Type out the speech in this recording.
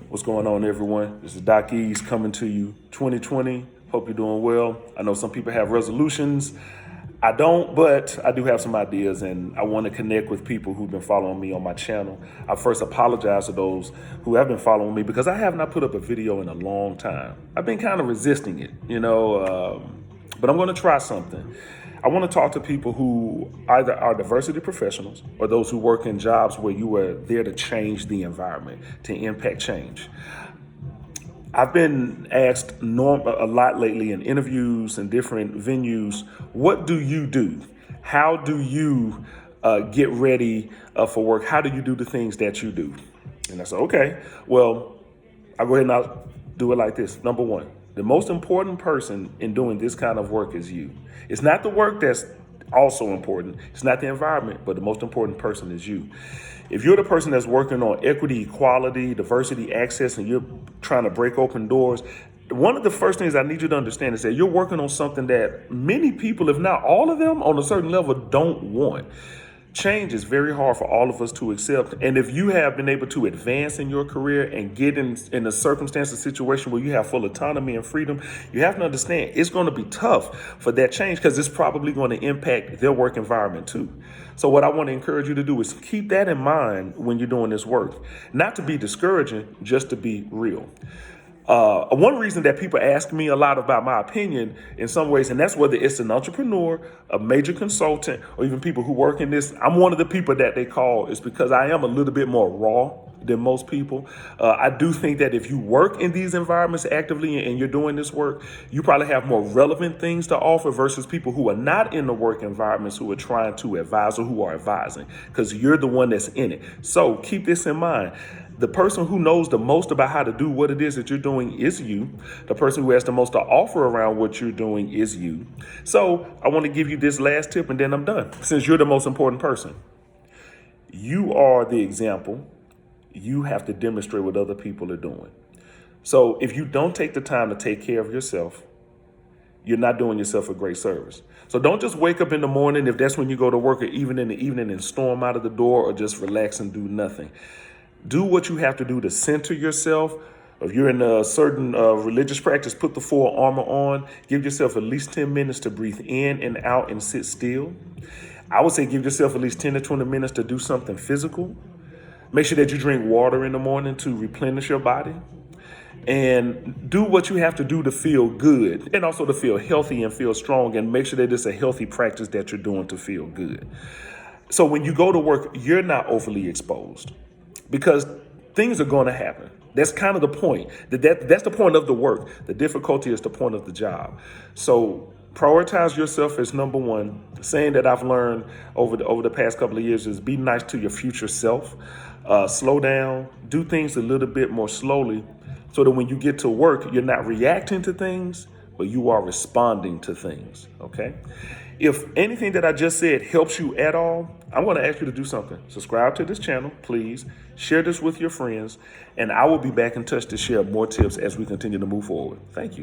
What's going on, everyone? This is Doc Ease coming to you 2020. Hope you're doing well. I know some people have resolutions. I don't, but I do have some ideas, and I want to connect with people who've been following me on my channel. I first apologize to those who have been following me because I have not put up a video in a long time. I've been kind of resisting it, but I'm going to try something. I want to talk to people who either are diversity professionals or those who work in jobs where you are there to change the environment, to impact change. I've been asked a lot lately in interviews and different venues, what do you do? How do you get ready for work? How do you do the things that you do? And I said, okay, well, I'll go ahead and I'll do it like this. Number one, the most important person in doing this kind of work is you. It's not the work that's also important. It's not the environment, but the most important person is you. If you're the person that's working on equity, equality, diversity, access, and you're trying to break open doors, one of the first things I need you to understand is that you're working on something that many people, if not all of them, on a certain level don't want. Change is very hard for all of us to accept. And if you have been able to advance in your career and get in a circumstance, a situation where you have full autonomy and freedom, you have to understand it's going to be tough for that change because it's probably going to impact their work environment too. So what I want to encourage you to do is keep that in mind when you're doing this work, not to be discouraging, just to be real. One reason that people ask me a lot about my opinion in some ways, and that's whether it's an entrepreneur, a major consultant, or even people who work in this, I'm one of the people that they call, is because I am a little bit more raw than most people. I do think that if you work in these environments actively and you're doing this work, you probably have more relevant things to offer versus people who are not in the work environments who are trying to advise or who are advising, because you're the one that's in it. So keep this in mind. The person who knows the most about how to do what it is that you're doing is you. The person who has the most to offer around what you're doing is you. So I want to give you this last tip and then I'm done. Since you're the most important person, you are the example. You have to demonstrate what other people are doing. So if you don't take the time to take care of yourself, you're not doing yourself a great service. So don't just wake up in the morning, if that's when you go to work, or even in the evening, and storm out of the door or just relax and do nothing. Do what you have to do to center yourself. If you're in a certain religious practice, put the full armor on. Give yourself at least 10 minutes to breathe in and out and sit still. I would say give yourself at least 10 to 20 minutes to do something physical. Make sure that you drink water in the morning to replenish your body. And do what you have to do to feel good and also to feel healthy and feel strong, and make sure that it's a healthy practice that you're doing to feel good. So when you go to work, you're not overly exposed, because things are going to happen. That's kind of the point. That's the point of the work. The difficulty is the point of the job. So prioritize yourself as number one. The saying that I've learned over the past couple of years is be nice to your future self. Slow down. Do things a little bit more slowly so that when you get to work, you're not reacting to things, but you are responding to things, okay? If anything that I just said helps you at all, I'm going to ask you to do something. Subscribe to this channel, please. Share this with your friends, and I will be back in touch to share more tips as we continue to move forward. Thank you.